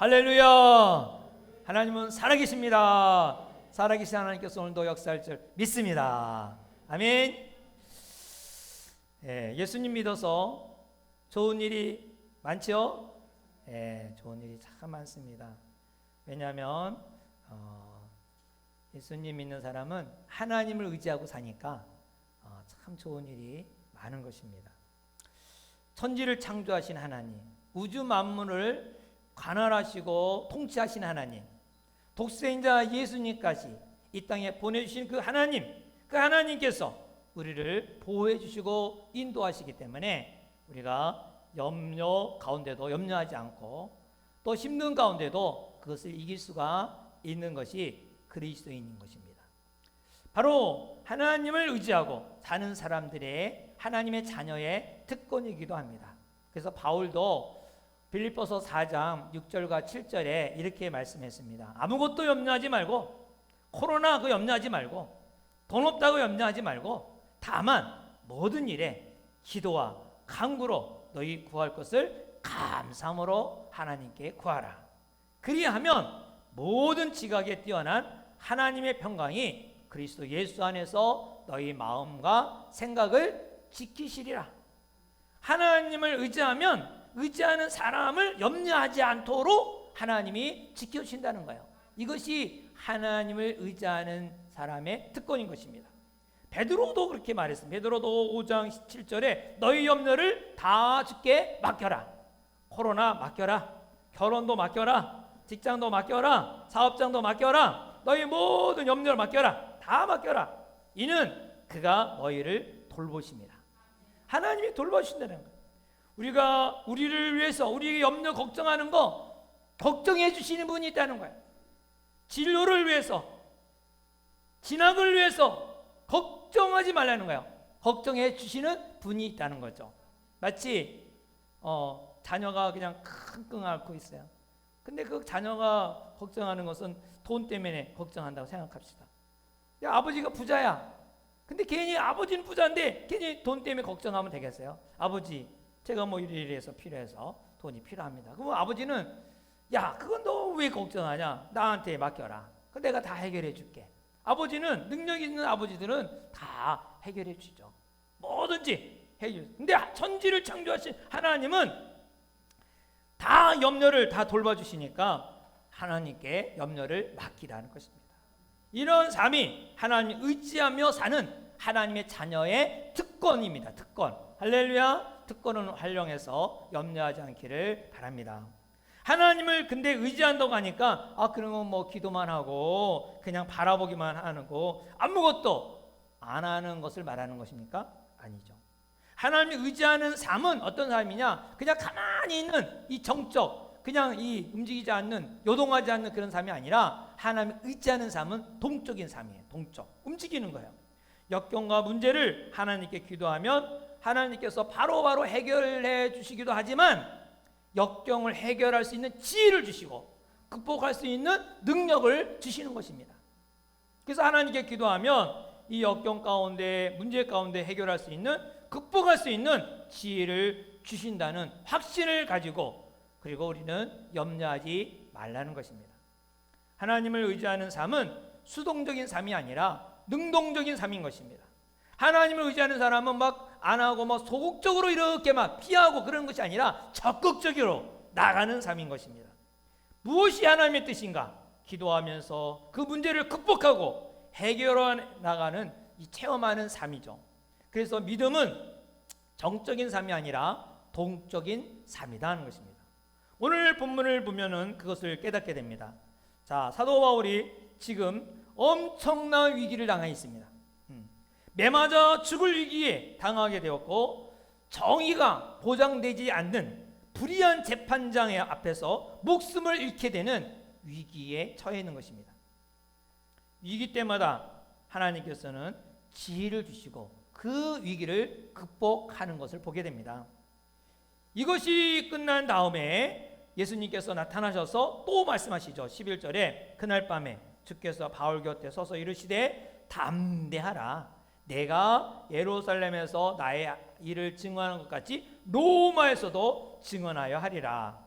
할렐루야. 하나님은 살아계십니다. 살아계신 하나님께서 오늘도 역사할 줄 믿습니다. 아멘. 예수님 믿어서 좋은 일이 많죠? 좋은 일이 참 많습니다. 왜냐하면 예수님 믿는 사람은 하나님을 의지하고 사니까 참 좋은 일이 많은 것입니다. 천지를 창조하신 하나님, 우주 만물을 관할하시고 통치하신 하나님, 독생자 예수님까지 이 땅에 보내주신 그 하나님께서 우리를 보호해 주시고 인도하시기 때문에 우리가 염려 가운데도 염려하지 않고 또 힘든 가운데도 그것을 이길 수가 있는 것이 그리스도인인 것입니다. 바로 하나님을 의지하고 사는 사람들의 하나님의 자녀의 특권이기도 합니다. 그래서 바울도 빌립보서 4장 6절과 7절에 이렇게 말씀했습니다. 아무것도 염려하지 말고, 코로나 그 염려하지 말고, 돈 없다고 염려하지 말고, 다만 모든 일에 기도와 간구로 너희 구할 것을 감사함으로 하나님께 구하라. 그리하면 모든 지각에 뛰어난 하나님의 평강이 그리스도 예수 안에서 너희 마음과 생각을 지키시리라. 하나님을 의지하는 사람을 염려하지 않도록 하나님이 지켜주신다는 거예요. 이것이 하나님을 의지하는 사람의 특권인 것입니다. 베드로도 그렇게 말했습니다. 베드로도 5장 7절에 너희 염려를 다 주께 맡겨라. 코로나 맡겨라. 결혼도 맡겨라. 직장도 맡겨라. 사업장도 맡겨라. 너희 모든 염려를 맡겨라. 다 맡겨라. 이는 그가 너희를 돌보십니다. 하나님이 돌보신다는 거예요. 우리가 우리를 위해서 우리의 염려 걱정하는 거 걱정해 주시는 분이 있다는 거예요. 진로를 위해서, 진학을 위해서 걱정하지 말라는 거예요. 걱정해 주시는 분이 있다는 거죠. 마치 자녀가 그냥 끙끙 앓고 있어요. 근데 그 자녀가 걱정하는 것은 돈 때문에 걱정한다고 생각합시다. 야, 아버지가 부자야. 근데 괜히 아버지는 부자인데 괜히 돈 때문에 걱정하면 되겠어요? 아버지, 제가 뭐 이래서 필요해서 돈이 필요합니다. 그럼 아버지는 야, 그건 너 왜 걱정하냐? 나한테 맡겨라. 그럼 내가 다 해결해 줄게. 아버지는, 능력 있는 아버지들은 다 해결해 주죠. 뭐든지 해결해 주죠. 근데 천지를 창조하신 하나님은 다 염려를 다 돌봐주시니까 하나님께 염려를 맡기라는 것입니다. 이런 삶이 하나님을 의지하며 사는 하나님의 자녀의 특권입니다. 특권. 할렐루야. 특권은 활용해서 염려하지 않기를 바랍니다. 하나님을 근데 의지한다고 하니까 그러면 뭐 기도만 하고 그냥 바라보기만 하는 거 아무것도 안 하는 것을 말하는 것입니까? 아니죠. 하나님을 의지하는 삶은 어떤 삶이냐? 그냥 가만히 있는 이 정적, 그냥 이 움직이지 않는, 요동하지 않는 그런 삶이 아니라 하나님을 의지하는 삶은 동적인 삶이에요. 동적. 움직이는 거예요. 역경과 문제를 하나님께 기도하면 하나님께서 바로바로 해결해 주시기도 하지만 역경을 해결할 수 있는 지혜를 주시고 극복할 수 있는 능력을 주시는 것입니다. 그래서 하나님께 기도하면 이 역경 가운데, 문제 가운데 해결할 수 있는, 극복할 수 있는 지혜를 주신다는 확신을 가지고, 그리고 우리는 염려하지 말라는 것입니다. 하나님을 의지하는 삶은 수동적인 삶이 아니라 능동적인 삶인 것입니다. 하나님을 의지하는 사람은 막 안 하고 뭐 소극적으로 이렇게 막 피하고 그런 것이 아니라 적극적으로 나가는 삶인 것입니다. 무엇이 하나님의 뜻인가? 기도하면서 그 문제를 극복하고 해결해 나가는 이 체험하는 삶이죠. 그래서 믿음은 정적인 삶이 아니라 동적인 삶이다 하는 것입니다. 오늘 본문을 보면은 그것을 깨닫게 됩니다. 자, 사도 바울이 지금 엄청난 위기를 당해 있습니다. 매맞아 죽을 위기에 당하게 되었고 정의가 보장되지 않는 불의한 재판장의 앞에서 목숨을 잃게 되는 위기에 처해 있는 것입니다. 위기 때마다 하나님께서는 지혜를 주시고 그 위기를 극복하는 것을 보게 됩니다. 이것이 끝난 다음에 예수님께서 나타나셔서 또 말씀하시죠. 11절에 그날 밤에 주께서 바울 곁에 서서 이르시되 담대하라. 내가 예루살렘에서 나의 일을 증언하는 것 같이 로마에서도 증언하여 하리라.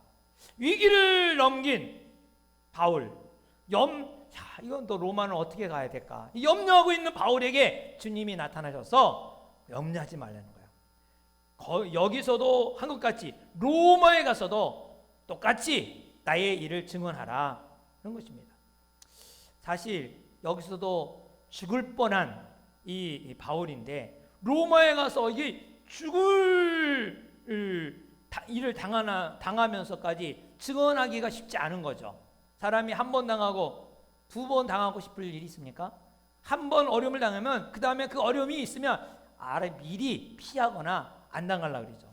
위기를 넘긴 바울, 이건 또 로마는 어떻게 가야 될까? 염려하고 있는 바울에게 주님이 나타나셔서 염려하지 말라는 거예요. 여기서도 한국같이 로마에 가서도 똑같이 나의 일을 증언하라, 그런 것입니다. 사실 여기서도 죽을 뻔한 이 바울인데 로마에 가서 이게 죽을 일을 당하면서까지 증언하기가 쉽지 않은 거죠. 사람이 한 번 당하고 두 번 당하고 싶을 일이 있습니까? 한 번 어려움을 당하면 그 다음에 그 어려움이 있으면 미리 피하거나 안 당하려고 그러죠.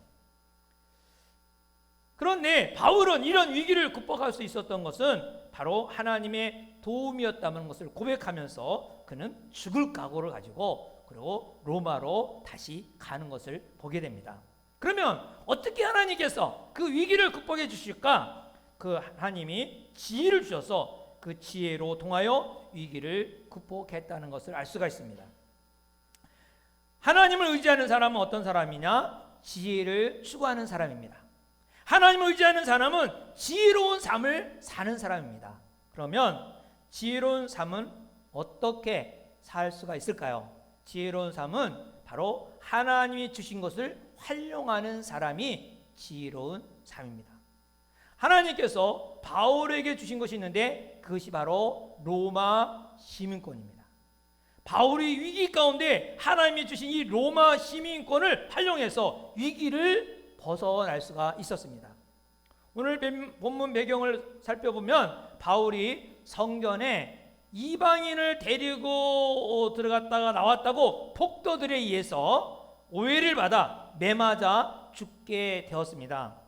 그런데 바울은 이런 위기를 극복할 수 있었던 것은 바로 하나님의 도움이었다는 것을 고백하면서 그는 죽을 각오를 가지고 그리고 로마로 다시 가는 것을 보게 됩니다. 그러면 어떻게 하나님께서 그 위기를 극복해 주실까? 그 하나님이 지혜를 주셔서 그 지혜로 통하여 위기를 극복했다는 것을 알 수가 있습니다. 하나님을 의지하는 사람은 어떤 사람이냐? 지혜를 추구하는 사람입니다. 하나님을 의지하는 사람은 지혜로운 삶을 사는 사람입니다. 그러면 지혜로운 삶은 어떻게 살 수가 있을까요? 지혜로운 삶은 바로 하나님이 주신 것을 활용하는 사람이 지혜로운 삶입니다. 하나님께서 바울에게 주신 것이 있는데 그것이 바로 로마 시민권입니다. 바울이 위기 가운데 하나님이 주신 이 로마 시민권을 활용해서 위기를 벗어날 수가 있었습니다. 오늘 본문 배경을 살펴보면 바울이 성전에 이방인을 데리고 들어갔다가 나왔다고 폭도들에 의해서 오해를 받아 매맞아 죽게 되었습니다.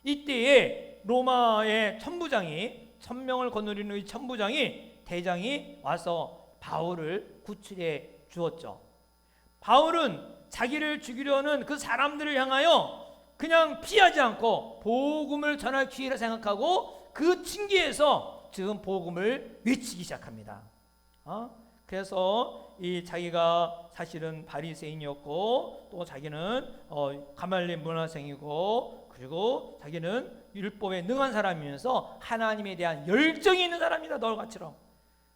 이때에 로마의 천부장이 1000명을 거느리는 이 천부장이 대장이 와서 바울을 구출해 주었죠. 바울은 자기를 죽이려는 그 사람들을 향하여 그냥 피하지 않고 복음을 전할 기회를 생각하고 그 징계에서 지금 복음을 외치기 시작합니다. 그래서 이 자기가 사실은 바리새인이었고 또 자기는 가말리엘 문화생이고 그리고 자기는 율법에 능한 사람이면서 하나님에 대한 열정이 있는 사람이다, 너같이럼.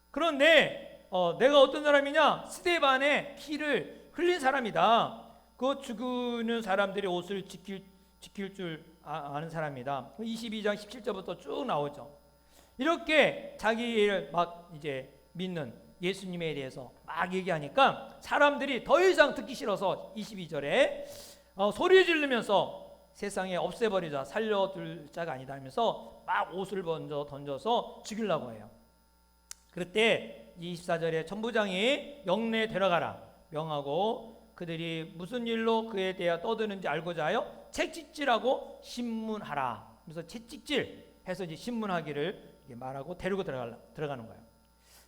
그런데 내가 어떤 사람이냐? 스데반의 피를 흘린 사람이다. 그 죽는 사람들의 옷을 지킬 줄 아는 사람이다. 22장 17절부터 쭉 나오죠. 이렇게 자기를 막 이제 믿는 예수님에 대해서 막 얘기하니까 사람들이 더 이상 듣기 싫어서 22절에 소리 지르면서 세상에 없애버리자, 살려둘 자가 아니다 하면서 막 옷을 먼저 던져서 죽이려고 해요. 그때 24절에 천부장이 영내에 데려가라 명하고 그들이 무슨 일로 그에 대하여 떠드는지 알고자 하여 채찍질하고 신문하라. 그래서 채찍질 해서 이제 신문하기를 말하고 데리고 들어가는 거예요.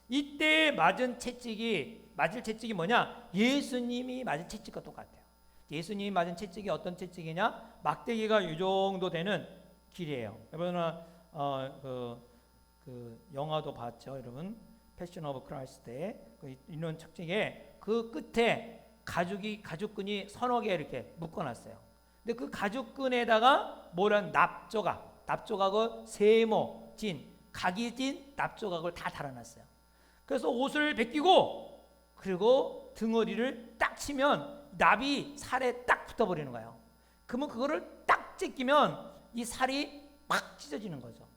이때 맞을 채찍이 뭐냐? 예수님이 맞은 채찍과 똑같아요. 예수님이 맞은 채찍이 어떤 채찍이냐? 막대기가 이 정도 되는 길이에요. 여러분 그 영화도 봤죠, 여러분? 패션 오브 크라이스트에 이런 채찍에 그 끝에 가죽끈이 서너 개 이렇게 묶어놨어요. 근데 그 가죽끈에다가 뭐란 납조각을 세모 각이 진 납조각을 다 달아놨어요. 그래서 옷을 벗기고 그리고 등허리를 딱 치면 납이 살에 딱 붙어버리는 거예요. 그러면 그거를 딱 찢기면 이 살이 막 찢어지는 거죠.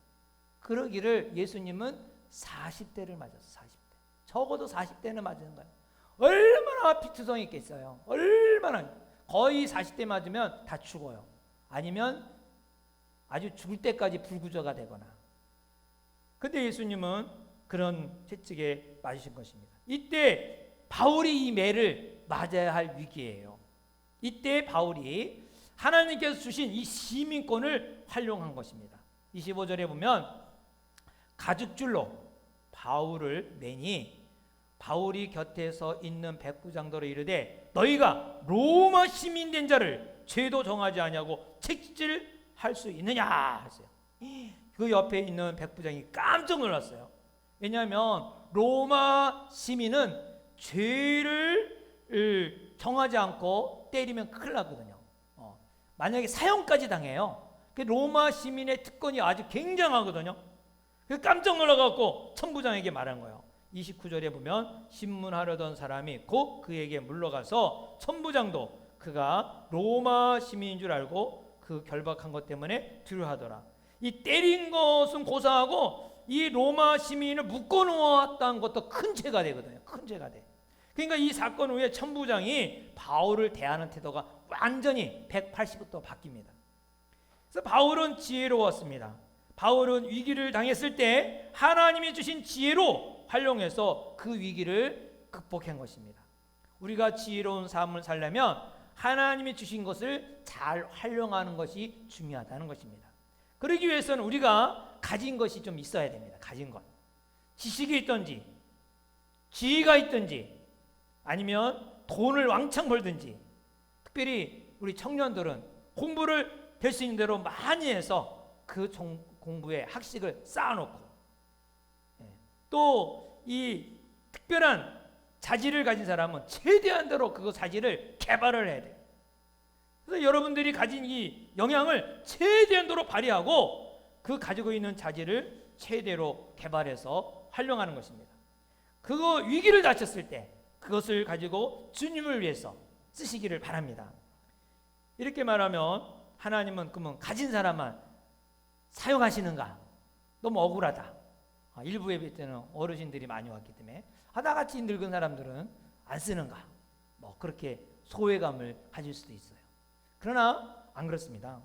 그러기를 예수님은 40대를 맞았어요. 40대. 적어도 40대는 맞은 거예요. 얼마나 피투성이 있겠어요. 얼마나. 거의 40대 맞으면 다 죽어요. 아니면 아주 죽을 때까지 불구조가 되거나. 근데 예수님은 그런 채찍에 맞으신 것입니다. 이때 바울이 이 매를 맞아야 할 위기예요. 이때 바울이 하나님께서 주신 이 시민권을 활용한 것입니다. 25절에 보면 가죽줄로 바울을 매니 바울이 곁에서 있는 백부장들을 이르되 너희가 로마 시민 된 자를 죄도 정하지 아니하고 채찍질할 수 있느냐 했어요. 그 옆에 있는 백부장이 깜짝 놀랐어요. 왜냐하면 로마 시민은 죄를 정하지 않고 때리면 큰일 나거든요. 만약에 사형까지 당해요. 로마 시민의 특권이 아주 굉장하거든요. 깜짝 놀라갖고 천부장에게 말한 거예요. 29절에 보면 신문하려던 사람이 곧 그에게 물러가서 천부장도 그가 로마 시민인 줄 알고 그 결박한 것 때문에 두려워하더라. 이 때린 것은 고사하고 이 로마 시민을 묶어놓았다는 것도 큰 죄가 되거든요. 큰 죄가 돼. 그러니까 이 사건 후에 천부장이 바울을 대하는 태도가 완전히 180도 바뀝니다. 그래서 바울은 지혜로웠습니다. 바울은 위기를 당했을 때 하나님이 주신 지혜로 활용해서 그 위기를 극복한 것입니다. 우리가 지혜로운 삶을 살려면 하나님이 주신 것을 잘 활용하는 것이 중요하다는 것입니다. 그러기 위해서는 우리가 가진 것이 좀 있어야 됩니다. 가진 것. 지식이 있든지 지혜가 있든지 아니면 돈을 왕창 벌든지, 특별히 우리 청년들은 공부를 될 수 있는 대로 많이 해서 그 공부에 학식을 쌓아놓고, 또 이 특별한 자질을 가진 사람은 최대한대로 그 자질을 개발을 해야 돼요. 그래서 여러분들이 가진 이 영향을 최대한도로 발휘하고 그 가지고 있는 자질을 최대로 개발해서 활용하는 것입니다. 그거 위기를 닥쳤을 때 그것을 가지고 주님을 위해서 쓰시기를 바랍니다. 이렇게 말하면 하나님은 그러면 가진 사람만 사용하시는가? 너무 억울하다. 일부 예배 때는 어르신들이 많이 왔기 때문에 나같이 늙은 사람들은 안 쓰는가? 뭐 그렇게 소외감을 가질 수도 있어요. 그러나 안 그렇습니다.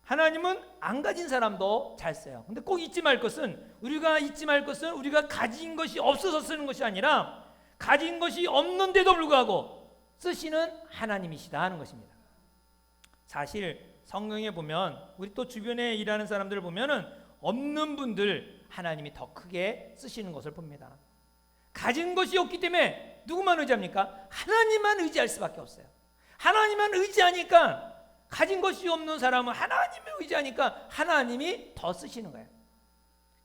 하나님은 안 가진 사람도 잘 써요. 근데 꼭 잊지 말 것은, 우리가 가진 것이 없어서 쓰는 것이 아니라 가진 것이 없는데도 불구하고 쓰시는 하나님이시다 하는 것입니다. 사실 성경에 보면 우리 또 주변에 일하는 사람들을 보면은 없는 분들 하나님이 더 크게 쓰시는 것을 봅니다. 가진 것이 없기 때문에 누구만 의지합니까? 하나님만 의지할 수밖에 없어요. 하나님만 의지하니까, 가진 것이 없는 사람은 하나님을 의지하니까 하나님이 더 쓰시는 거예요.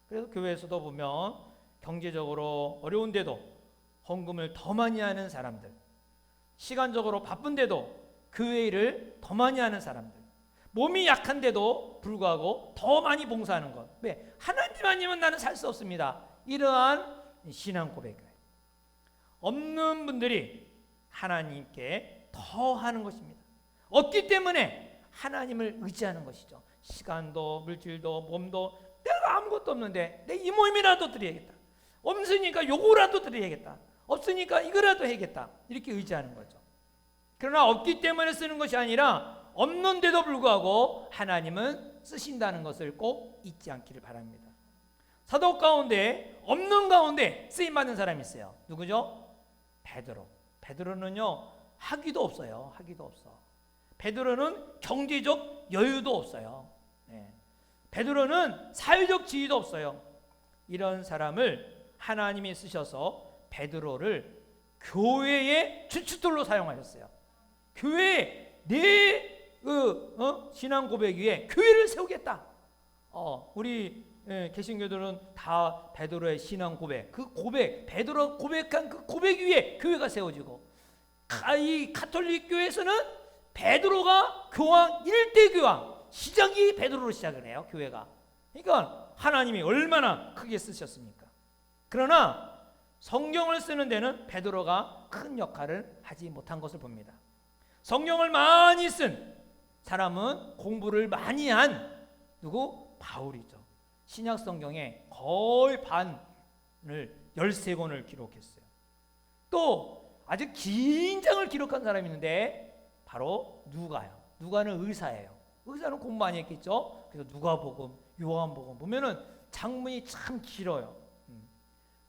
그래서 교회에서도 보면 경제적으로 어려운데도 헌금을 더 많이 하는 사람들, 시간적으로 바쁜데도 교회 일을 더 많이 하는 사람들, 몸이 약한데도 불구하고 더 많이 봉사하는 것. 왜? 하나님 아니면 나는 살 수 없습니다. 이러한 신앙 고백이에요. 없는 분들이 하나님께 더 하는 것입니다. 없기 때문에 하나님을 의지하는 것이죠. 시간도 물질도 몸도 내가 아무것도 없는데 내 이 모임이라도 드려야겠다. 없으니까 요거라도 드려야겠다. 없으니까 이거라도 해야겠다. 이렇게 의지하는 거죠. 그러나 없기 때문에 쓰는 것이 아니라 없는데도 불구하고 하나님은 쓰신다는 것을 꼭 잊지 않기를 바랍니다. 사도 가운데 없는 가운데 쓰임받는 사람이 있어요. 누구죠? 베드로. 베드로는요 학위도 없어요. 학위도 없어. 베드로는 경제적 여유도 없어요. 베드로는 사회적 지위도 없어요. 이런 사람을 하나님이 쓰셔서 베드로를 교회의 주춧돌로 사용하셨어요. 교회에 내 신앙 고백 위에 교회를 세우겠다. 우리 개신교들은 다 베드로의 신앙 고백, 그 고백, 베드로 고백한 그 고백 위에 교회가 세워지고, 이 가톨릭 교회에서는 베드로가 교황 1대 교황, 시작이 베드로로 시작을 해요. 교회가. 그러니까 하나님이 얼마나 크게 쓰셨습니까? 그러나 성경을 쓰는 데는 베드로가 큰 역할을 하지 못한 것을 봅니다. 성경을 많이 쓴 사람은 공부를 많이 한 누구? 바울이죠. 신약 성경의 거의 반을 13권을 기록했어요. 또 아주 긴 장을 기록한 사람이 있는데 바로 누가요. 누가는 의사예요. 의사는 공부 많이 했겠죠. 그래서 누가복음, 요한복음 보면은 장문이 참 길어요.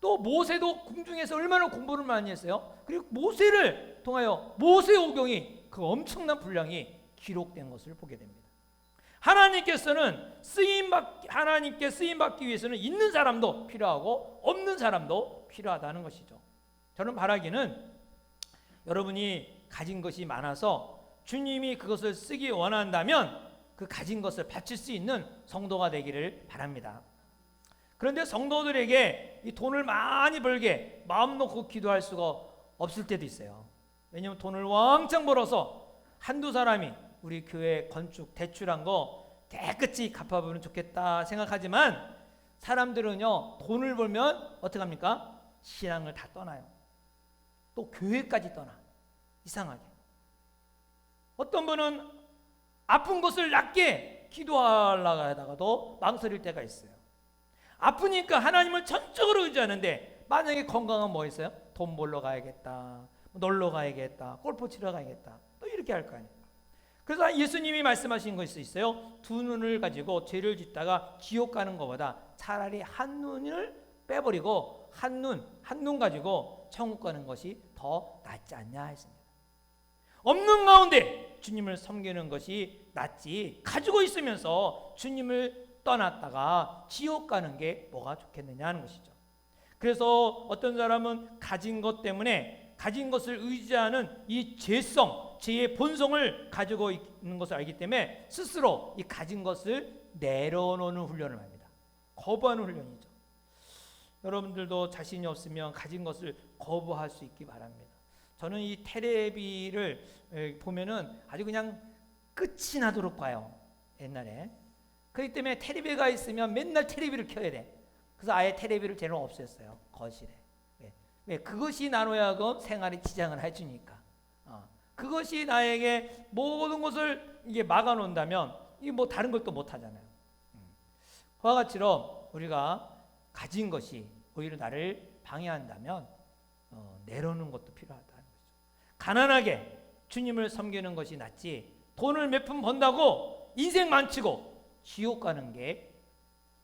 또 모세도 궁중에서 얼마나 공부를 많이 했어요. 그리고 모세를 통하여 모세오경이 그 엄청난 분량이 기록된 것을 보게 됩니다. 하나님께 쓰임받기 위해서는 있는 사람도 필요하고 없는 사람도 필요하다는 것이죠. 저는 바라기는 여러분이 가진 것이 많아서 주님이 그것을 쓰기 원한다면 그 가진 것을 바칠 수 있는 성도가 되기를 바랍니다. 그런데 성도들에게 이 돈을 많이 벌게 마음 놓고 기도할 수가 없을 때도 있어요. 왜냐하면 돈을 왕창 벌어서 한두 사람이 우리 교회 건축 대출한 거 깨끗이 갚아보면 좋겠다 생각하지만 사람들은요, 돈을 벌면 어떻게 합니까? 신앙을 다 떠나요. 또 교회까지 떠나. 이상하게. 어떤 분은 아픈 것을 낫게 기도하려고 하다가도 망설일 때가 있어요. 아프니까 하나님을 전적으로 의지하는데 만약에 건강은 뭐 있어요? 돈 벌러 가야겠다, 놀러 가야겠다, 골프 치러 가야겠다, 또 이렇게 할 거 아니에요. 그래서 예수님이 말씀하신 것이 있어요. 두 눈을 가지고 죄를 짓다가 지옥 가는 것보다 차라리 한 눈을 빼버리고 한 눈 가지고 천국 가는 것이 더 낫지 않냐 했습니다. 없는 가운데 주님을 섬기는 것이 낫지 가지고 있으면서 주님을 떠났다가 지옥 가는 게 뭐가 좋겠느냐 하는 것이죠. 그래서 어떤 사람은 가진 것 때문에 가진 것을 의지하는 이 죄성, 죄의 본성을 가지고 있는 것을 알기 때문에 스스로 이 가진 것을 내려놓는 훈련을 합니다. 거부하는 훈련이죠. 여러분들도 자신이 없으면 가진 것을 거부할 수 있기 바랍니다. 저는 이 테레비를 보면은 아주 그냥 끝이 나도록 봐요. 옛날에. 그렇기 때문에 테레비가 있으면 맨날 테레비를 켜야 돼. 그래서 아예 테레비를 제대로 없앴어요. 거실에. 왜? 그것이 나로야금 생활에 지장을 해주니까. 그것이 나에게 모든 것을 이게 막아놓는다면 이 뭐 다른 걸 또 못하잖아요. 그와 같이로 우리가 가진 것이 오히려 나를 방해한다면 내려놓는 것도 필요하다는 거죠. 가난하게 주님을 섬기는 것이 낫지 돈을 몇 푼 번다고 인생 망치고 지옥 가는 게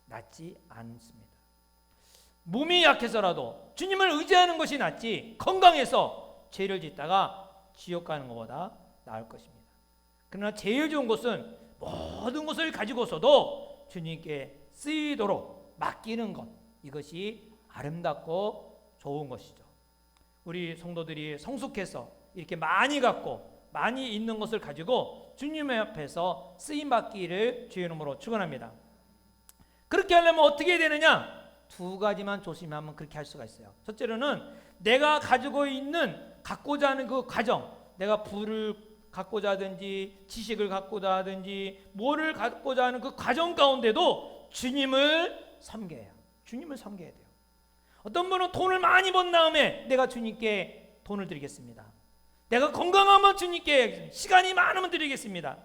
낫지 않습니다. 몸이 약해서라도 주님을 의지하는 것이 낫지 건강해서 죄를 짓다가 지옥 가는 것보다 나을 것입니다. 그러나 제일 좋은 것은 모든 것을 가지고서도 주님께 쓰이도록 맡기는 것, 이것이 아름답고 좋은 것이죠. 우리 성도들이 성숙해서 이렇게 많이 갖고 많이 있는 것을 가지고 주님의 앞에서 쓰임받기를 주의 이름으로 축원합니다. 그렇게 하려면 어떻게 해야 되느냐? 두 가지만 조심하면 그렇게 할 수가 있어요. 첫째로는 내가 가지고 있는 갖고자 하는 그 과정, 내가 부를 갖고자 하든지 지식을 갖고자 하든지 뭐를 갖고자 하는 그 과정 가운데도 주님을 섬겨야 해요. 주님을 섬겨야 돼요. 어떤 분은 돈을 많이 번 다음에 내가 주님께 돈을 드리겠습니다. 내가 건강하면 주님께 시간이 많으면 드리겠습니다.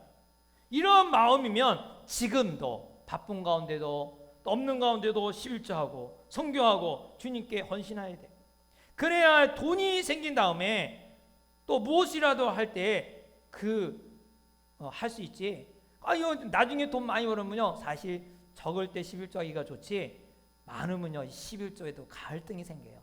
이런 마음이면 지금도 바쁜 가운데도 없는 가운데도 11조하고 선교하고 주님께 헌신해야 돼. 그래야 돈이 생긴 다음에 또 무엇이라도 할 때 할 수 있지. 이거 나중에 돈 많이 벌으면요 사실 적을 때 11조 하기가 좋지 많으면요 11조에도 갈등이 생겨요.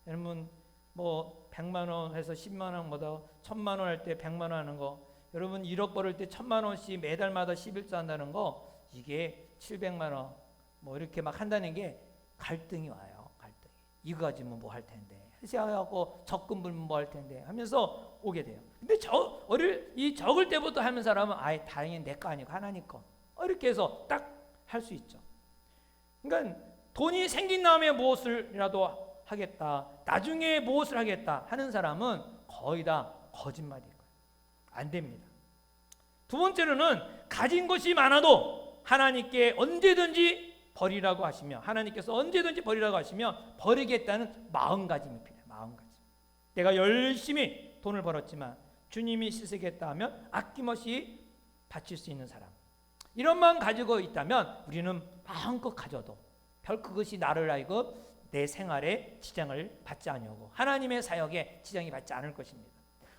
여러분 뭐 100만 원 해서 10만 원보다 1000만 원 할 때 100만 원 하는 거, 여러분 1억 벌을 때 1000만 원씩 매달마다 11조 한다는 거, 이게 700만 원 뭐 이렇게 막 한다는 게 갈등이 와요. 갈등이. 이거 가지면 뭐 할 텐데, 해서하고 적금 불면 뭐 할 텐데 하면서 오게 돼요. 근데 이 적을 때부터 하는 사람은 아예 다행히 내 거 아니고 하나님 거 이렇게 해서 딱 할 수 있죠. 그러니까 돈이 생긴 다음에 무엇을라도 하겠다, 나중에 무엇을 하겠다 하는 사람은 거의 다 거짓말일 거예요. 안 됩니다. 두 번째로는 가진 것이 많아도 하나님께 언제든지 버리라고 하시며, 하나님께서 언제든지 버리라고 하시며 버리겠다는 마음가짐이 필요해요. 마음가짐. 내가 열심히 돈을 벌었지만 주님이 쓰시겠다 하면 아낌없이 바칠 수 있는 사람, 이런 마음 가지고 있다면 우리는 마음껏 가져도 별 그것이 나를 알고 내 생활에 지장을 받지 않으려고, 하나님의 사역에 지장이 받지 않을 것입니다.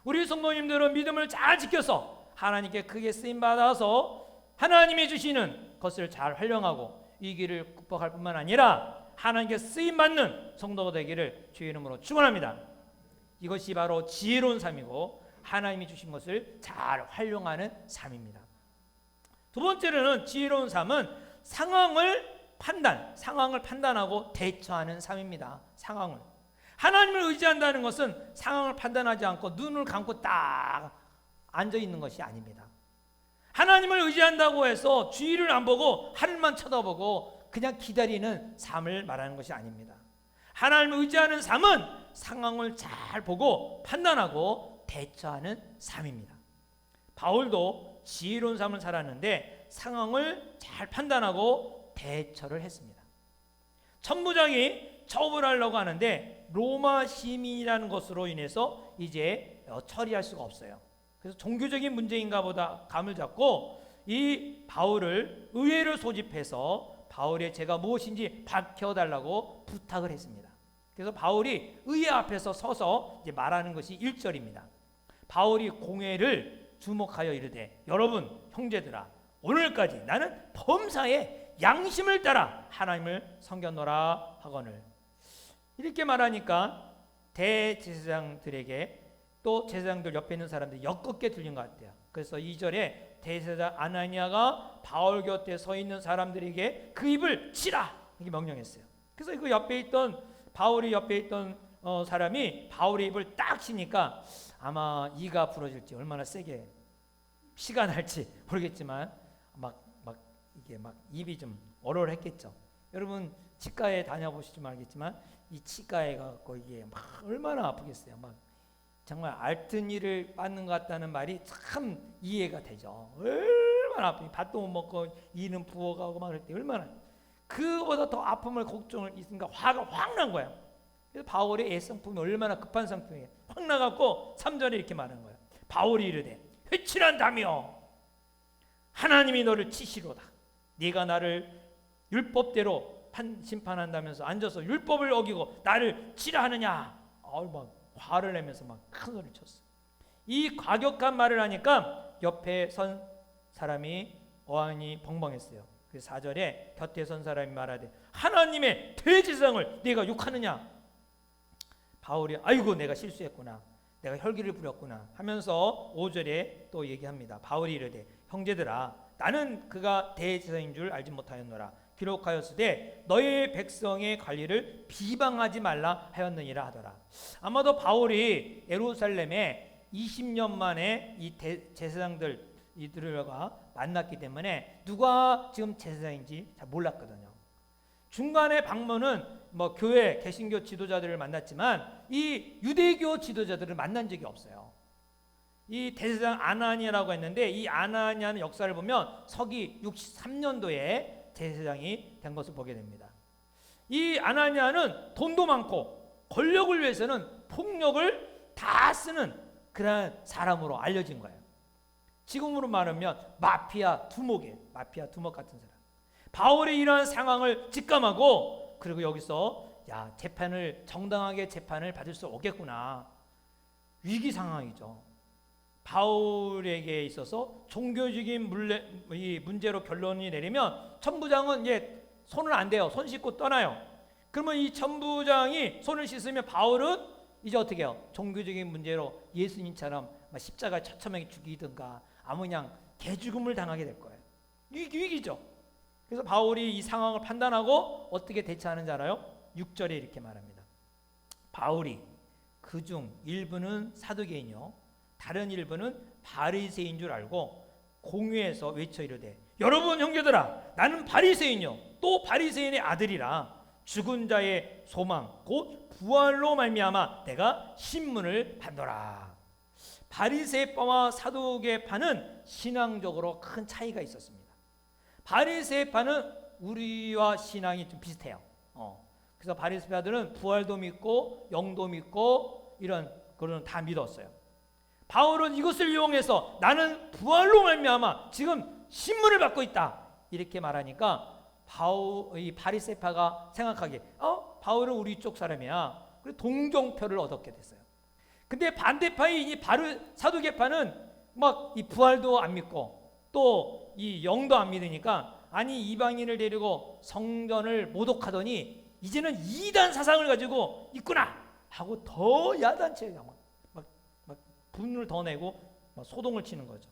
우리 성도님들은 믿음을 잘 지켜서 하나님께 크게 쓰임받아서 하나님이 주시는 것을 잘 활용하고 이 길을 극복할 뿐만 아니라 하나님께 쓰임받는 성도가 되기를 주의 이름으로 축원합니다. 이것이 바로 지혜로운 삶이고 하나님이 주신 것을 잘 활용하는 삶입니다. 두 번째로는 지혜로운 삶은 상황을 판단하고 대처하는 삶입니다. 상황을. 하나님을 의지한다는 것은 상황을 판단하지 않고 눈을 감고 딱 앉아 있는 것이 아닙니다. 하나님을 의지한다고 해서 주위를 안 보고 하늘만 쳐다보고 그냥 기다리는 삶을 말하는 것이 아닙니다. 하나님을 의지하는 삶은 상황을 잘 보고 판단하고 대처하는 삶입니다. 바울도 지혜로운 삶을 살았는데 상황을 잘 판단하고 대처를 했습니다. 천부장이 처벌하려고 하는데 로마 시민이라는 것으로 인해서 이제 처리할 수가 없어요. 그래서 종교적인 문제인가 보다 감을 잡고 이 바울을 의회를 소집해서 바울의 죄가 무엇인지 밝혀달라고 부탁을 했습니다. 그래서 바울이 의회 앞에서 서서 이제 말하는 것이 1절입니다. 바울이 공회를 주목하여 이르되 여러분 형제들아 오늘까지 나는 범사에 양심을 따라 하나님을 섬겼노라 하거늘. 이렇게 말하니까 대제사장들에게 또 제사장들 옆에 있는 사람들이 엮겁게 들린 것 같아요. 그래서 2절에 대제사장 아나니아가 바울 곁에 서 있는 사람들에게 그 입을 치라 이렇게 명령했어요. 그래서 그 옆에 있던 바울이 옆에 있던 사람이 바울의 입을 딱 치니까 아마 이가 부러질지 얼마나 세게 피가 날지 모르겠지만 이게 입이 좀 얼얼했겠죠. 여러분 치과에 다녀보시면 알겠지만 이 치과에 가고 이게 얼마나 아프겠어요. 정말 앓든이를 받는 것 같다는 말이 참 이해가 되죠. 얼마나 아프니 밥도 못 먹고 이는 부어가고 막 그럴 때 얼마나 그보다 더 아픔을 걱정을 있으니까 화가 확 난 거야. 그래서 바울의 애성품이 얼마나 급한 상태에 확 나갖고 3절에 이렇게 말하는 거예요. 바울이 이르되 회칠한다며 하나님이 너를 치시로다. 네가 나를 율법대로 심판한다면서 앉아서 율법을 어기고 나를 치라 하느냐. 막 화를 내면서 막 큰 소리를 쳤어. 이 과격한 말을 하니까 옆에 선 사람이 어안이 벙벙했어요. 그래서 4절에 곁에 선 사람이 말하되 하나님의 대제사장을 네가 욕하느냐. 바울이 아이고 내가 실수했구나, 내가 혈기를 부렸구나 하면서 5절에 또 얘기합니다. 바울이 이르되 형제들아 나는 그가 대제사장인 줄 알지 못하였노라. 기록하였으되 너희 백성의 관리를 비방하지 말라 하였느니라 하더라. 아마도 바울이 예루살렘에 20년 만에 이 제사장들 이들과 만났기 때문에 누가 지금 제사장인지 잘 몰랐거든요. 중간에 방문은 교회 개신교 지도자들을 만났지만 이 유대교 지도자들을 만난 적이 없어요. 이 대제사장 아나니아라고 했는데 이 아나니아는 역사를 보면 서기 63년도에 제사장이 된 것을 보게 됩니다. 이 아나니아는 돈도 많고 권력을 위해서는 폭력을 다 쓰는 그런 사람으로 알려진 거예요. 지금으로 말하면 마피아 두목 같은 사람. 바울이 이러한 상황을 직감하고 그리고 여기서 정당하게 재판을 받을 수 없겠구나. 위기 상황이죠. 바울에게 있어서 종교적인 문제로 결론이 내리면 천부장은 손을 안 대요. 손 씻고 떠나요. 그러면 이 천부장이 손을 씻으면 바울은 이제 어떻게 해요? 종교적인 문제로 예수님처럼 십자가에 처참하게 죽이든가 아무 그냥 개죽음을 당하게 될 거예요. 위기죠. 그래서 바울이 이 상황을 판단하고 어떻게 대처하는지 알아요? 6절에 이렇게 말합니다. 바울이 그중 일부는 사두개인이요 다른 일부는 바리새인 줄 알고 공회에서 외쳐 이르되 여러분 형제들아 나는 바리새인이요 또 바리새인의 아들이라 죽은 자의 소망 곧 부활로 말미암아 내가 신문을 받노라. 바리새파와 사두개파는 신앙적으로 큰 차이가 있었습니다. 바리새파는 우리와 신앙이 좀 비슷해요. 그래서 바리새파들은 부활도 믿고 영도 믿고 이런 거는 다 믿었어요. 바울은 이것을 이용해서 나는 부활로 말미암아 지금 신문을 받고 있다 이렇게 말하니까 이 바리새파가 생각하기에 바울은 우리 쪽 사람이야. 그래서 동정표를 얻었게 됐어요. 근데 반대파의 이 사두개파는 이 부활도 안 믿고 또 이 영도 안 믿으니까 아니 이방인을 데리고 성전을 모독하더니 이제는 이단 사상을 가지고 있구나 하고 더 야단쳐요. 막 분을 더 내고 소동을 치는 거죠.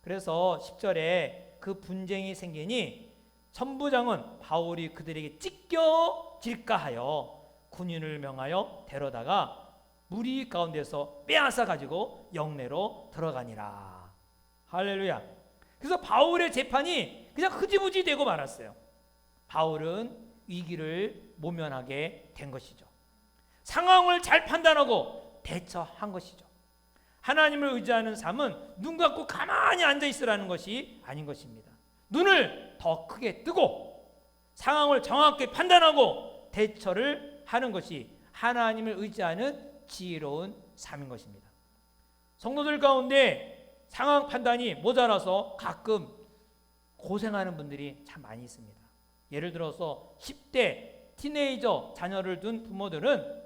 그래서 10절에 그 분쟁이 생기니 천부장은 바울이 그들에게 찢겨질까 하여 군인을 명하여 데려다가 무리 가운데서 빼앗아 가지고 영내로 들어가니라. 할렐루야. 그래서 바울의 재판이 그냥 흐지부지 되고 말았어요. 바울은 위기를 모면하게 된 것이죠. 상황을 잘 판단하고 대처한 것이죠. 하나님을 의지하는 삶은 눈 감고 가만히 앉아 있으라는 것이 아닌 것입니다. 눈을 더 크게 뜨고 상황을 정확히 판단하고 대처를 하는 것이 하나님을 의지하는 지혜로운 삶인 것입니다. 성도들 가운데 상황 판단이 모자라서 가끔 고생하는 분들이 참 많이 있습니다. 예를 들어서 10대 티네이저 자녀를 둔 부모들은,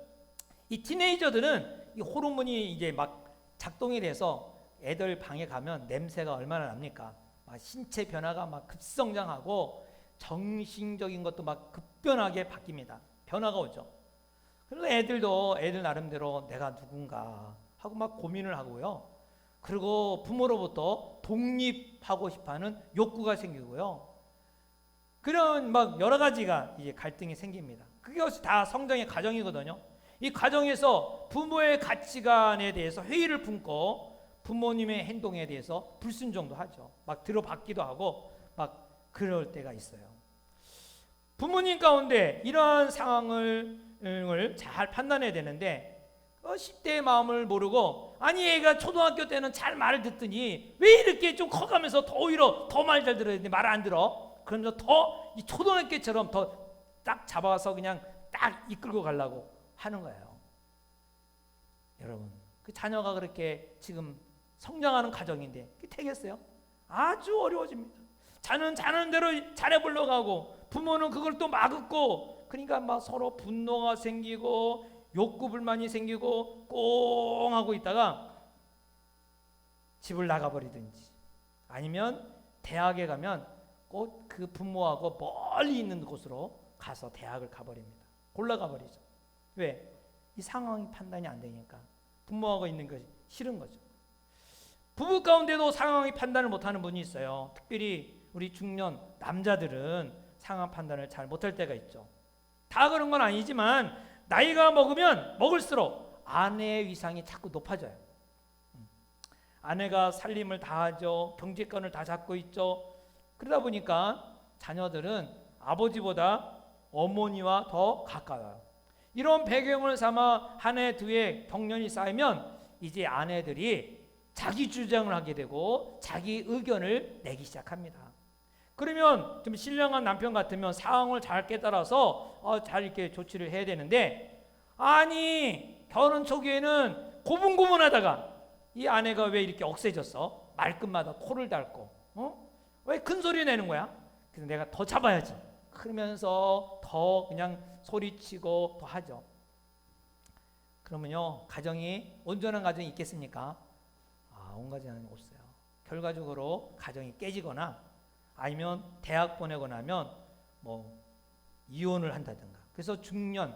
이 티네이저들은 이 호르몬이 이제 막 작동이 돼서 애들 방에 가면 냄새가 얼마나 납니까? 막 신체 변화가 막 급성장하고 정신적인 것도 막 급변하게 바뀝니다. 변화가 오죠. 그리고 애들도 애들 나름대로 내가 누군가 하고 막 고민을 하고요. 그리고 부모로부터 독립하고 싶어하는 욕구가 생기고요. 그런 막 여러 가지가 이제 갈등이 생깁니다. 그것이 다 성장의 과정이거든요. 이 과정에서 부모의 가치관에 대해서 회의를 품고 부모님의 행동에 대해서 불순종도 하죠. 막 들어받기도 하고 막 그럴 때가 있어요. 부모님 가운데 이러한 상황을 잘 판단해야 되는데 10대의 마음을 모르고, 아니 얘가 초등학교 때는 잘 말을 듣더니 왜 이렇게 좀 커가면서 더 오히려 더 말 잘 들어야 되는데 말을 안 들어? 그러면서 더 이 초등학교처럼 더 딱 잡아서 그냥 딱 이끌고 가려고 하는 거예요. 여러분, 그 자녀가 그렇게 지금 성장하는 과정인데 그게 되겠어요? 아주 어려워집니다. 자는 자는 대로 잘해보려고 하고 부모는 그걸 또 막고, 그러니까 막 서로 분노가 생기고 욕구 불만이 생기고 꽁 하고 있다가 집을 나가버리든지 아니면 대학에 가면 꼭 그 부모하고 멀리 있는 곳으로 가서 대학을 가버립니다. 골라가버리죠. 왜? 이 상황이 판단이 안 되니까. 부모하고 있는 것이 싫은 거죠. 부부 가운데도 상황이 판단을 못하는 분이 있어요. 특별히 우리 중년 남자들은 상황 판단을 잘 못할 때가 있죠. 다 그런 건 아니지만 나이가 먹으면 먹을수록 아내의 위상이 자꾸 높아져요. 아내가 살림을 다 하죠. 경제권을 다 잡고 있죠. 그러다 보니까 자녀들은 아버지보다 어머니와 더 가까워요. 이런 배경을 삼아 한 해, 두 해 경련이 쌓이면 이제 아내들이 자기 주장을 하게 되고 자기 의견을 내기 시작합니다. 그러면 좀 신령한 남편 같으면 상황을 잘 깨달아서 잘 이렇게 조치를 해야 되는데, 아니 결혼 초기에는 고분고분하다가 이 아내가 왜 이렇게 억세졌어? 말끝마다 코를 닳고 왜 큰 소리 내는 거야? 그래서 내가 더 잡아야지. 그러면서 더 그냥 소리치고 더 하죠. 그러면요, 가정이 온전한 가정이 있겠습니까? 온 가정은 없어요. 결과적으로 가정이 깨지거나 아니면 대학 보내고 나면 뭐 이혼을 한다든가. 그래서 중년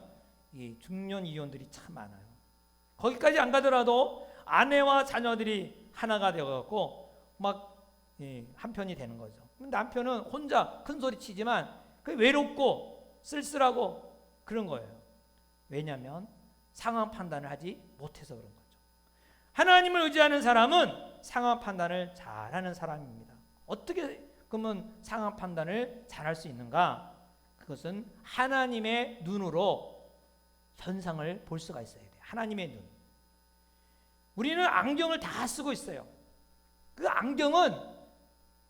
이혼들이 참 많아요. 거기까지 안 가더라도 아내와 자녀들이 하나가 되어갖고 막 한편이 되는 거죠. 남편은 혼자 큰 소리 치지만 그 외롭고 쓸쓸하고 그런 거예요. 왜냐하면 상황 판단을 하지 못해서 그런 거죠. 하나님을 의지하는 사람은 상황 판단을 잘하는 사람입니다. 어떻게 그러면 상황 판단을 잘할 수 있는가? 그것은 하나님의 눈으로 현상을 볼 수가 있어야 돼요. 하나님의 눈. 우리는 안경을 다 쓰고 있어요. 그 안경은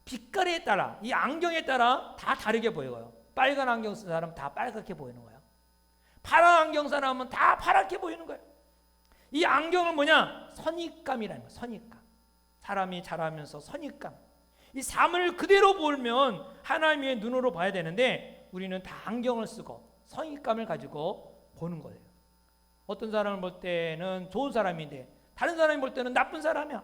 빛깔에 따라, 이 안경에 따라 다 다르게 보여요. 빨간 안경 쓴 사람은 다 빨갛게 보이는 거예요. 파란 안경 쓴 사람은 다 파랗게 보이는 거예요. 이 안경은 뭐냐? 선입감이라는 거예요. 선입감. 사람이 자라면서 선입감. 이 삶을 그대로 보면 하나님의 눈으로 봐야 되는데 우리는 다 안경을 쓰고 선입감을 가지고 보는 거예요. 어떤 사람을 볼 때는 좋은 사람인데 다른 사람이 볼 때는 나쁜 사람이야.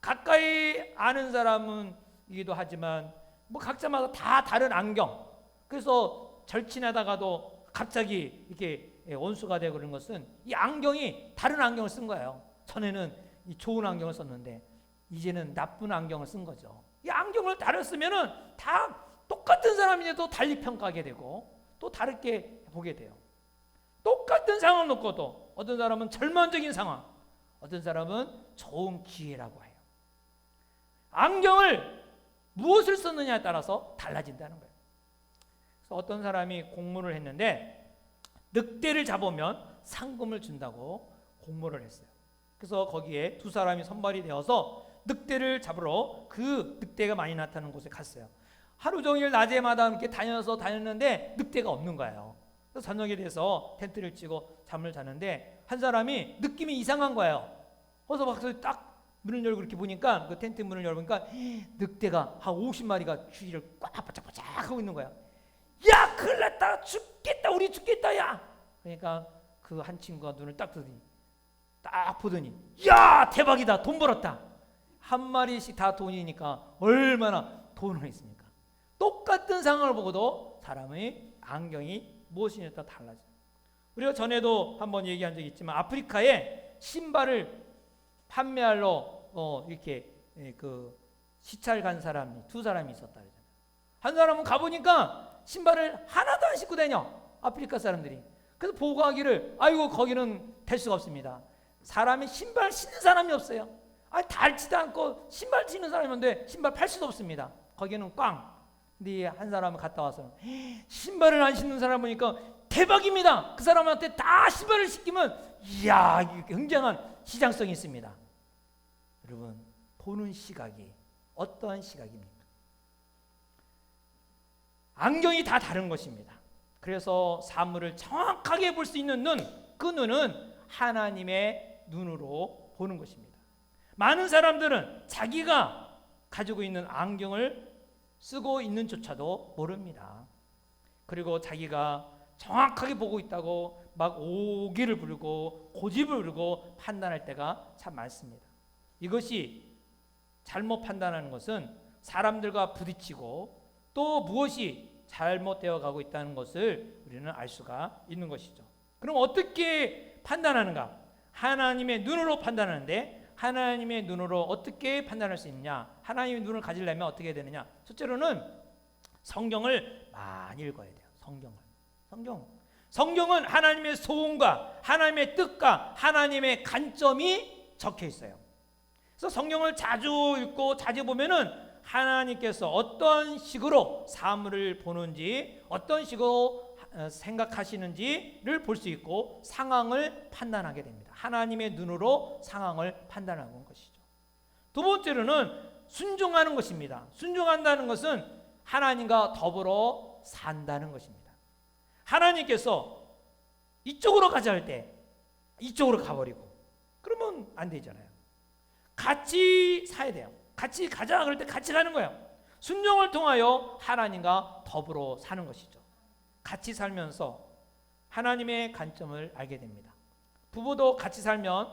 가까이 아는 사람은 이기도 하지만 뭐 각자마다 다 다른 안경. 그래서 절친하다가도 갑자기 이렇게 원수가 되고 그런 것은 이 안경이 다른 안경을 쓴 거예요. 전에는 이 좋은 안경을 썼는데 이제는 나쁜 안경을 쓴 거죠. 이 안경을 다르게 쓰면은 다 똑같은 사람인데도 달리 평가하게 되고 또 다르게 보게 돼요. 똑같은 상황을 놓고도 어떤 사람은 절망적인 상황, 어떤 사람은 좋은 기회라고 해요. 안경을 무엇을 썼느냐에 따라서 달라진다는 거예요. 그래서 어떤 사람이 공모를 했는데 늑대를 잡으면 상금을 준다고 공모를 했어요. 그래서 거기에 두 사람이 선발이 되어서 늑대를 잡으러 그 늑대가 많이 나타나는 곳에 갔어요. 하루 종일 낮에마다 이렇게 다녔는데 늑대가 없는 거예요. 그래서 저녁에 돼서 텐트를 치고 잠을 자는데 한 사람이 느낌이 이상한 거예요. 그래서 막 딱 문을 열고 이렇게 보니까 그 텐트 문을 열어보니까 늑대가 한 50마리가 주위를 꽉 바짝바짝 하고 있는 거야. 야, 큰일 났다, 죽겠다, 우리 죽겠다, 야. 그러니까 그 한 친구가 눈을 딱 보더니 야, 대박이다, 돈 벌었다. 한 마리씩 다 돈이니까 얼마나 돈을 했습니까? 똑같은 상황을 보고도 사람의 안경이 무엇이냐에 따라 달라져요. 우리가 전에도 한번 얘기한 적이 있지만 아프리카에 신발을 판매하러 이렇게 그 시찰 간 사람이 두 사람이 있었다 그러잖아요. 한 사람은 가보니까 신발을 하나도 안 신고 다녀, 아프리카 사람들이. 그래서 보고하기를 아이고 거기는 될 수가 없습니다. 사람이 신발 신는 사람이 없어요. 아니 닳지도 않고 신발 신는 사람이 없는데 신발 팔 수도 없습니다. 거기는 꽝. 근데 한 사람은 갔다 와서 신발을 안 신는 사람 보니까 대박입니다. 그 사람한테 다 신발을 신기면 이야, 굉장한 시장성이 있습니다. 여러분, 보는 시각이 어떠한 시각입니까? 안경이 다 다른 것입니다. 그래서 사물을 정확하게 볼 수 있는 눈, 그 눈은 하나님의 눈으로 보는 것입니다. 많은 사람들은 자기가 가지고 있는 안경을 쓰고 있는 조차도 모릅니다. 그리고 자기가 정확하게 보고 있다고 막 오기를 부르고 고집을 부르고 판단할 때가 참 많습니다. 이것이 잘못 판단하는 것은 사람들과 부딪히고 또 무엇이 잘못되어 가고 있다는 것을 우리는 알 수가 있는 것이죠. 그럼 어떻게 판단하는가? 하나님의 눈으로 판단하는데 하나님의 눈으로 어떻게 판단할 수 있느냐? 하나님의 눈을 가지려면 어떻게 해야 되느냐? 첫째로는 성경을 많이 읽어야 돼요. 성경은 하나님의 소원과 하나님의 뜻과 하나님의 관점이 적혀 있어요. 그래서 성경을 자주 읽고 자주 보면은 하나님께서 어떤 식으로 사물을 보는지, 어떤 식으로 생각하시는지를 볼 수 있고 상황을 판단하게 됩니다. 하나님의 눈으로 상황을 판단하는 것이죠. 두 번째로는 순종하는 것입니다. 순종한다는 것은 하나님과 더불어 산다는 것입니다. 하나님께서 이쪽으로 가자 할 때 이쪽으로 가버리고 그러면 안 되잖아요. 같이 사야 돼요. 같이 가자 그럴 때 같이 가는 거예요. 순종을 통하여 하나님과 더불어 사는 것이죠. 같이 살면서 하나님의 관점을 알게 됩니다. 부부도 같이 살면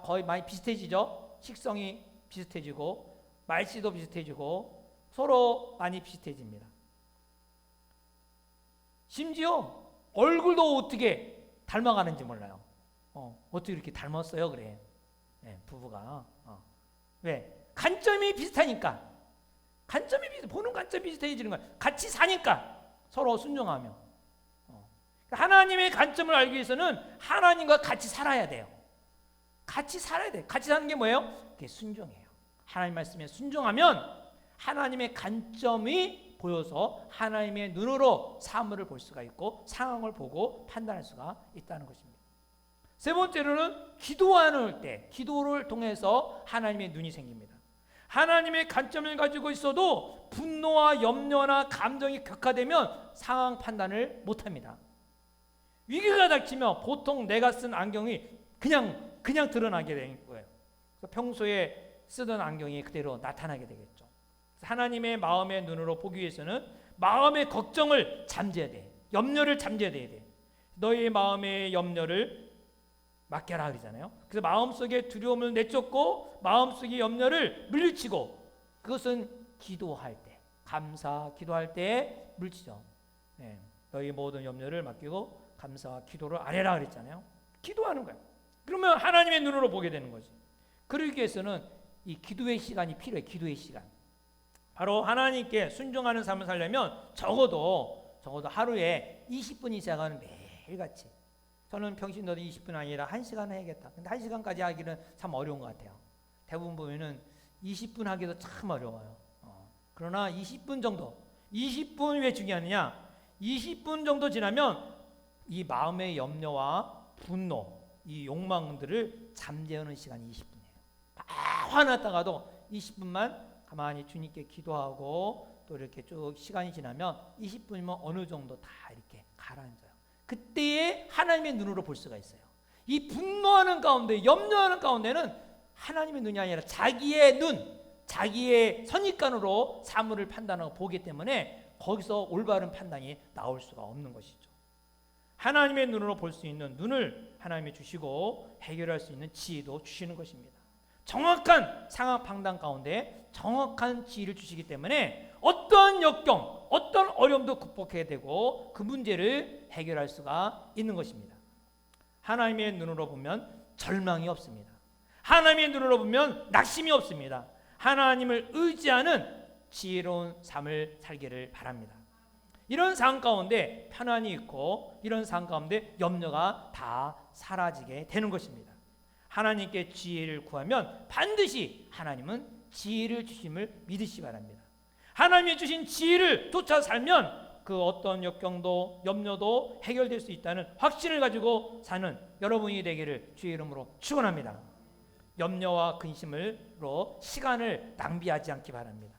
거의 많이 비슷해지죠. 식성이 비슷해지고 말씨도 비슷해지고 서로 많이 비슷해집니다. 심지어 얼굴도 어떻게 닮아가는지 몰라요. 어떻게 이렇게 닮았어요 그래. 부부가. 왜? 관점이 비슷하니까. 보는 관점이 비슷해지는 거예요. 같이 사니까 서로 순종하며. 하나님의 관점을 알기 위해서는 하나님과 같이 살아야 돼요. 같이 살아야 돼요. 같이 사는 게 뭐예요? 그게 순종이에요. 하나님 말씀에 순종하면 하나님의 관점이 보여서 하나님의 눈으로 사물을 볼 수가 있고 상황을 보고 판단할 수가 있다는 것입니다. 세 번째로는 기도하는 때, 기도를 통해서 하나님의 눈이 생깁니다. 하나님의 관점을 가지고 있어도 분노와 염려나 감정이 격화되면 상황 판단을 못합니다. 위기가 닥치면 보통 내가 쓴 안경이 그냥 드러나게 되는 거예요. 평소에 쓰던 안경이 그대로 나타나게 되겠죠. 하나님의 마음의 눈으로 보기 위해서는 마음의 걱정을 잠재야 돼. 염려를 잠재야 돼. 너희 마음의 염려를 맡겨라 그러잖아요. 그래서 마음속에 두려움을 내쫓고 마음속의 염려를 물리치고 그것은 기도할 때, 기도할 때 물리치죠. 너희 모든 염려를 맡기고 감사와 기도를 아뢰라 그랬잖아요. 기도하는 거예요. 그러면 하나님의 눈으로 보게 되는 거지. 그러기 위해서는 이 기도의 시간이 필요해. 기도의 시간. 바로 하나님께 순종하는 삶을 살려면 적어도 하루에 20분이 시작하는 매일같이. 저는 평신도도 20분 아니라 1시간 해야겠다. 근데 1시간까지 하기는 참 어려운 것 같아요. 대부분 보면은 20분 하기도 참 어려워요. 그러나 20분 정도. 20분 왜 중요하느냐? 20분 정도 지나면 이 마음의 염려와 분노, 이 욕망들을 잠재우는 시간이 20분이에요. 막 화났다가도 20분만 가만히 주님께 기도하고 또 이렇게 쭉 시간이 지나면 20분이면 어느 정도 다 이렇게 가라앉아요. 그때에 하나님의 눈으로 볼 수가 있어요. 이 분노하는 가운데, 염려하는 가운데는 하나님의 눈이 아니라 자기의 눈, 자기의 선입관으로 사물을 판단하고 보기 때문에 거기서 올바른 판단이 나올 수가 없는 것이죠. 하나님의 눈으로 볼 수 있는 눈을 하나님이 주시고 해결할 수 있는 지혜도 주시는 것입니다. 정확한 상황 판단 가운데 정확한 지혜를 주시기 때문에 어떤 역경, 어떤 어려움도 극복해야 되고 그 문제를 해결할 수가 있는 것입니다. 하나님의 눈으로 보면 절망이 없습니다. 하나님의 눈으로 보면 낙심이 없습니다. 하나님을 의지하는 지혜로운 삶을 살기를 바랍니다. 이런 삶 가운데 편안이 있고 이런 삶 가운데 염려가 다 사라지게 되는 것입니다. 하나님께 지혜를 구하면 반드시 하나님은 지혜를 주심을 믿으시기 바랍니다. 하나님이 주신 지혜를 쫓아 살면 그 어떤 역경도 염려도 해결될 수 있다는 확신을 가지고 사는 여러분이 되기를 주의 이름으로 축원합니다. 염려와 근심으로 시간을 낭비하지 않기 바랍니다.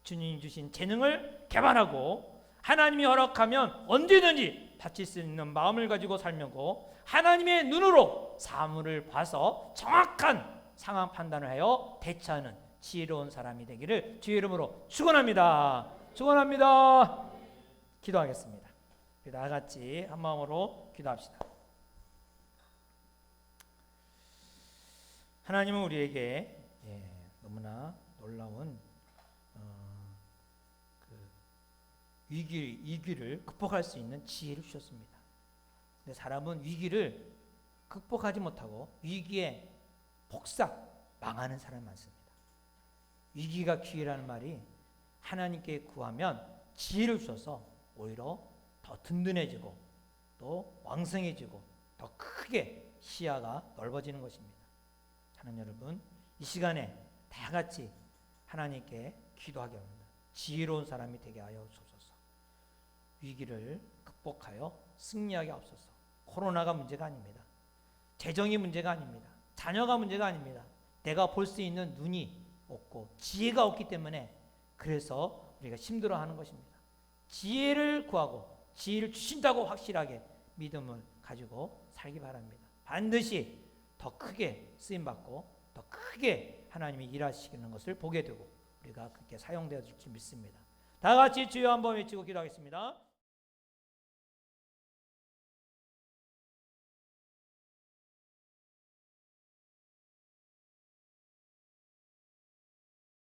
주님 주신 재능을 개발하고 하나님이 허락하면 언제든지 다칠 수 있는 마음을 가지고 살면고 하나님의 눈으로 사물을 봐서 정확한 상황 판단을 하여 대처하는 지혜로운 사람이 되기를 주의 이름으로 축원합니다. 축원합니다. 기도하겠습니다. 다 같이 한 마음으로 기도합시다. 하나님은 우리에게 너무나 놀라운 위기를 극복할 수 있는 지혜를 주셨습니다. 근데 사람은 위기를 극복하지 못하고 위기에 폭삭 망하는 사람이 많습니다. 위기가 기회라는 말이 하나님께 구하면 지혜를 주셔서 오히려 더 든든해지고 또 왕성해지고 더 크게 시야가 넓어지는 것입니다. 하나님 여러분, 이 시간에 다 같이 하나님께 기도하게 합니다. 지혜로운 사람이 되게 하여 주옵소서. 위기를 극복하여 승리하게 하옵소서. 코로나가 문제가 아닙니다. 재정이 문제가 아닙니다. 자녀가 문제가 아닙니다. 내가 볼 수 있는 눈이 없고 지혜가 없기 때문에 그래서 우리가 힘들어하는 것입니다. 지혜를 구하고 지혜를 주신다고 확실하게 믿음을 가지고 살기 바랍니다. 반드시 더 크게 쓰임받고 더 크게 하나님이 일하시는 것을 보게 되고 우리가 그렇게 사용되어 줄 줄 믿습니다. 다 같이 주여 한번 외치고 기도하겠습니다.